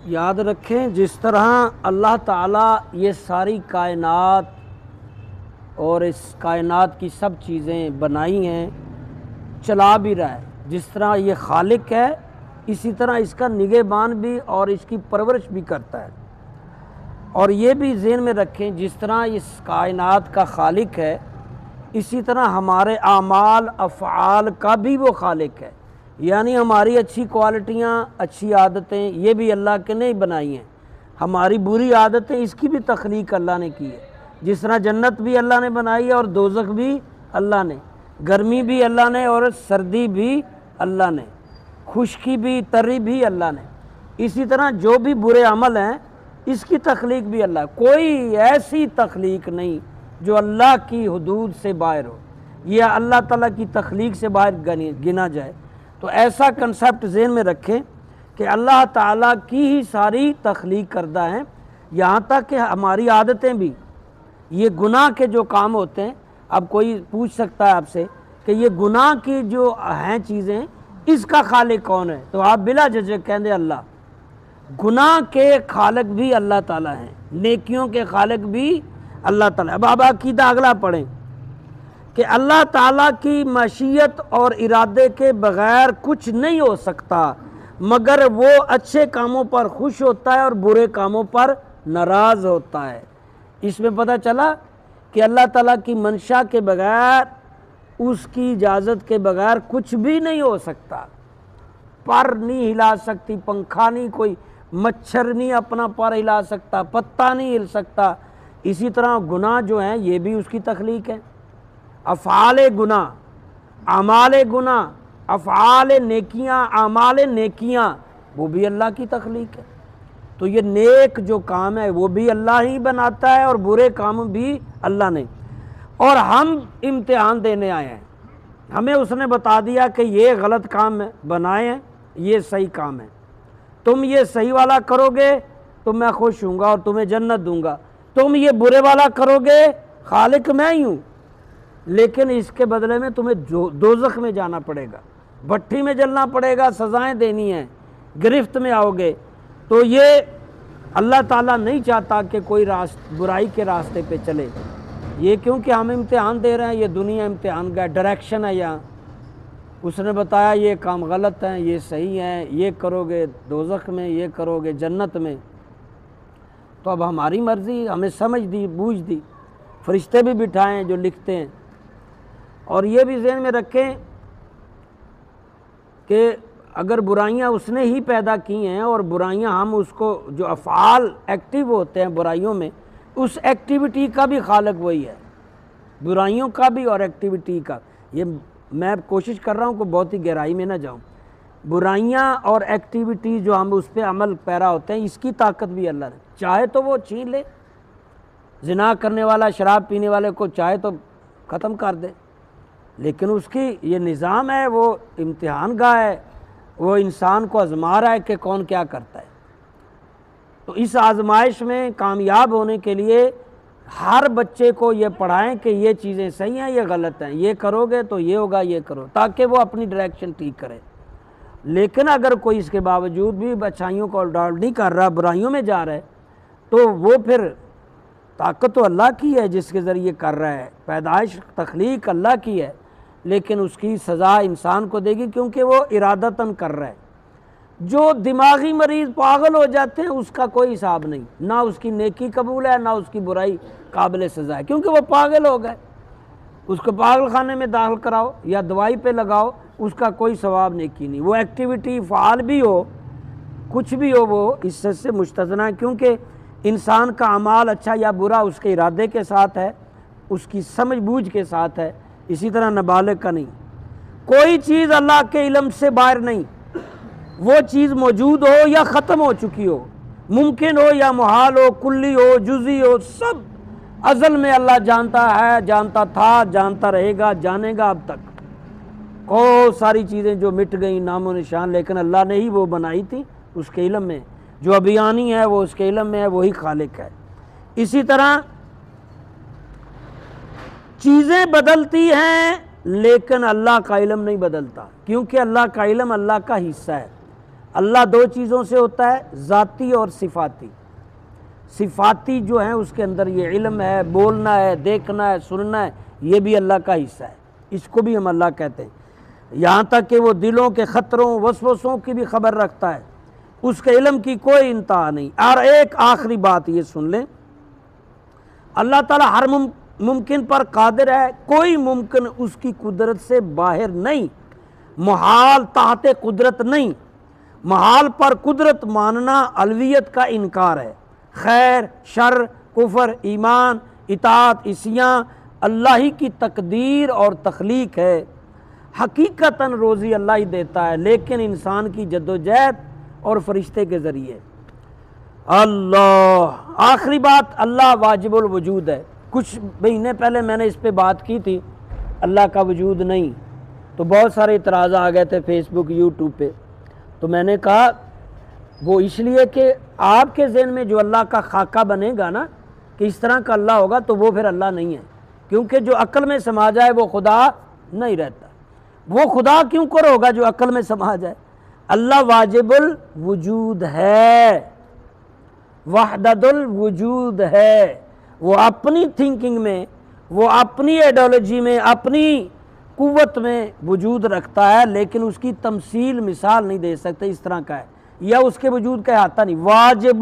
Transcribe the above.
یاد رکھیں جس طرح اللہ تعالیٰ یہ ساری کائنات اور اس کائنات کی سب چیزیں بنائی ہیں، چلا بھی رہا ہے، جس طرح یہ خالق ہے اسی طرح اس کا نگہبان بھی اور اس کی پرورش بھی کرتا ہے۔ اور یہ بھی ذہن میں رکھیں جس طرح اس کائنات کا خالق ہے اسی طرح ہمارے اعمال افعال کا بھی وہ خالق ہے، یعنی ہماری اچھی کوالٹیاں اچھی عادتیں یہ بھی اللہ کے نہیں بنائی ہیں، ہماری بری عادتیں اس کی بھی تخلیق اللہ نے کی ہے۔ جس طرح جنت بھی اللہ نے بنائی ہے اور دوزخ بھی اللہ نے، گرمی بھی اللہ نے اور سردی بھی اللہ نے، خشکی بھی تری بھی اللہ نے، اسی طرح جو بھی برے عمل ہیں اس کی تخلیق بھی اللہ ہے۔ کوئی ایسی تخلیق نہیں جو اللہ کی حدود سے باہر ہو یا اللہ تعالیٰ کی تخلیق سے باہر گنا جائے۔ تو ایسا کنسیپٹ ذہن میں رکھیں کہ اللہ تعالیٰ کی ہی ساری تخلیق کردہ ہیں، یہاں تک کہ ہماری عادتیں بھی، یہ گناہ کے جو کام ہوتے ہیں، اب کوئی پوچھ سکتا ہے آپ سے کہ یہ گناہ کی جو ہیں چیزیں اس کا خالق کون ہے، تو آپ بلا جھجک کہہ دیں اللہ۔ گناہ کے خالق بھی اللہ تعالیٰ ہیں، نیکیوں کے خالق بھی اللہ تعالیٰ۔ اب آپ عقیدہ اگلا پڑھیں کہ اللہ تعالیٰ کی مشیت اور ارادے کے بغیر کچھ نہیں ہو سکتا، مگر وہ اچھے کاموں پر خوش ہوتا ہے اور برے کاموں پر ناراض ہوتا ہے۔ اس میں پتہ چلا کہ اللہ تعالیٰ کی منشا کے بغیر، اس کی اجازت کے بغیر کچھ بھی نہیں ہو سکتا۔ پر نہیں ہلا سکتی، پنکھا نہیں، کوئی مچھر نہیں اپنا پر ہلا سکتا، پتا نہیں ہل سکتا۔ اسی طرح گناہ جو ہیں یہ بھی اس کی تخلیق ہے۔ افعال گناہ، اعمال گناہ، افعال نیکیاں، اعمال نیکیاں، وہ بھی اللہ کی تخلیق ہے۔ تو یہ نیک جو کام ہے وہ بھی اللہ ہی بناتا ہے اور برے کام بھی اللہ نے۔ اور ہم امتحان دینے آئے ہیں، ہمیں اس نے بتا دیا کہ یہ غلط کام بنائے ہیں، یہ صحیح کام ہے، تم یہ صحیح والا کرو گے تو میں خوش ہوں گا اور تمہیں جنت دوں گا، تم یہ برے والا کرو گے خالق میں ہی ہوں، لیکن اس کے بدلے میں تمہیں دوزخ میں جانا پڑے گا، بھٹی میں جلنا پڑے گا، سزائیں دینی ہیں، گرفت میں آؤ گے۔ تو یہ اللہ تعالیٰ نہیں چاہتا کہ کوئی برائی کے راستے پہ چلے، یہ کیونکہ ہم امتحان دے رہے ہیں، یہ دنیا امتحان کا ڈائریکشن ہے۔ یہاں اس نے بتایا یہ کام غلط ہیں، یہ صحیح ہیں، یہ کرو گے دوزخ میں، یہ کرو گے جنت میں۔ تو اب ہماری مرضی، ہمیں سمجھ دی بوجھ دی، فرشتے بھی بٹھائیں جو لکھتے ہیں۔ اور یہ بھی ذہن میں رکھیں کہ اگر برائیاں اس نے ہی پیدا کی ہیں اور برائیاں ہم اس کو، جو افعال ایکٹیو ہوتے ہیں برائیوں میں، اس ایکٹیویٹی کا بھی خالق وہی ہے، برائیوں کا بھی اور ایکٹیویٹی کا۔ یہ میں کوشش کر رہا ہوں کہ بہت ہی گہرائی میں نہ جاؤں۔ برائیاں اور ایکٹیویٹی جو ہم اس پہ عمل پیرا ہوتے ہیں، اس کی طاقت بھی اللہ نے، چاہے تو وہ چھین لے، زنا کرنے والا شراب پینے والے کو چاہے تو ختم کر دے، لیکن اس کی یہ نظام ہے، وہ امتحان گاہ ہے، وہ انسان کو آزما رہا ہے کہ کون کیا کرتا ہے۔ تو اس آزمائش میں کامیاب ہونے کے لیے ہر بچے کو یہ پڑھائیں کہ یہ چیزیں صحیح ہیں، یہ غلط ہیں، یہ کرو گے تو یہ ہوگا، یہ کرو، تاکہ وہ اپنی ڈائریکشن ٹھیک کرے۔ لیکن اگر کوئی اس کے باوجود بھی اچھائیوں کو اڈاپٹ نہیں کر رہا، برائیوں میں جا رہا ہے، تو وہ پھر طاقت تو اللہ کی ہے جس کے ذریعے کر رہا ہے، پیدائش تخلیق اللہ کی ہے، لیکن اس کی سزا انسان کو دے گی کیونکہ وہ ارادتاً کر رہا ہے۔ جو دماغی مریض پاگل ہو جاتے ہیں اس کا کوئی حساب نہیں، نہ اس کی نیکی قبول ہے نہ اس کی برائی قابل سزا ہے، کیونکہ وہ پاگل ہو گئے۔ اس کو پاگل خانے میں داخل کراؤ یا دوائی پہ لگاؤ، اس کا کوئی ثواب نیکی نہیں۔ وہ ایکٹیویٹی فعال بھی ہو، کچھ بھی ہو، وہ اس سے مستثنیٰ ہے، کیونکہ انسان کا اعمال اچھا یا برا اس کے ارادے کے ساتھ ہے، اس کی سمجھ بوجھ کے ساتھ ہے، اسی طرح نابالغ کا نہیں۔ کوئی چیز اللہ کے علم سے باہر نہیں، وہ چیز موجود ہو یا ختم ہو چکی ہو، ممکن ہو یا محال ہو، کلی ہو جزئی ہو، سب ازل میں اللہ جانتا ہے، جانتا تھا، جانتا رہے گا، جانے گا اب تک۔ بہت ساری چیزیں جو مٹ گئیں نام و نشان، لیکن اللہ نے ہی وہ بنائی تھی، اس کے علم میں، جو ابھی آنی ہے وہ اس کے علم میں ہے، وہی خالق ہے۔ اسی طرح چیزیں بدلتی ہیں لیکن اللہ کا علم نہیں بدلتا، کیونکہ اللہ کا علم اللہ کا حصہ ہے۔ اللہ دو چیزوں سے ہوتا ہے، ذاتی اور صفاتی۔ صفاتی جو ہیں اس کے اندر یہ علم ہے، بولنا ہے، دیکھنا ہے، سننا ہے، یہ بھی اللہ کا حصہ ہے، اس کو بھی ہم اللہ کہتے ہیں۔ یہاں تک کہ وہ دلوں کے خطروں وسوسوں کی بھی خبر رکھتا ہے، اس کے علم کی کوئی انتہا نہیں۔ اور ایک آخری بات یہ سن لیں، اللہ تعالیٰ ہر ممکن پر قادر ہے، کوئی ممکن اس کی قدرت سے باہر نہیں، محال تحت قدرت نہیں۔ محال پر قدرت ماننا الوہیت کا انکار ہے۔ خیر، شر، کفر، ایمان، اطاعت، عصیاں اللہ ہی کی تقدیر اور تخلیق ہے۔ حقیقتاً روزی اللہ ہی دیتا ہے، لیکن انسان کی جدوجہد اور فرشتے کے ذریعے۔ اللہ آخری بات، اللہ واجب الوجود ہے۔ کچھ مہینے پہلے میں نے اس پہ بات کی تھی، اللہ کا وجود نہیں، تو بہت سارے اعتراض آ گئے تھے فیس بک، یوٹیوب پہ۔ تو میں نے کہا وہ اس لیے کہ آپ کے ذہن میں جو اللہ کا خاکہ بنے گا نا کہ اس طرح کا اللہ ہوگا، تو وہ پھر اللہ نہیں ہے، کیونکہ جو عقل میں سما جائے وہ خدا نہیں رہتا۔ وہ خدا کیوں کر ہوگا جو عقل میں سما جائے؟ اللہ واجب الوجود ہے، وحدت الوجود ہے، وہ اپنی تھنکنگ میں، وہ اپنی ایڈیالوجی میں، اپنی قوت میں وجود رکھتا ہے، لیکن اس کی تمثیل مثال نہیں دے سکتے اس طرح کا ہے، یا اس کے وجود کا احاطہ نہیں۔ واجب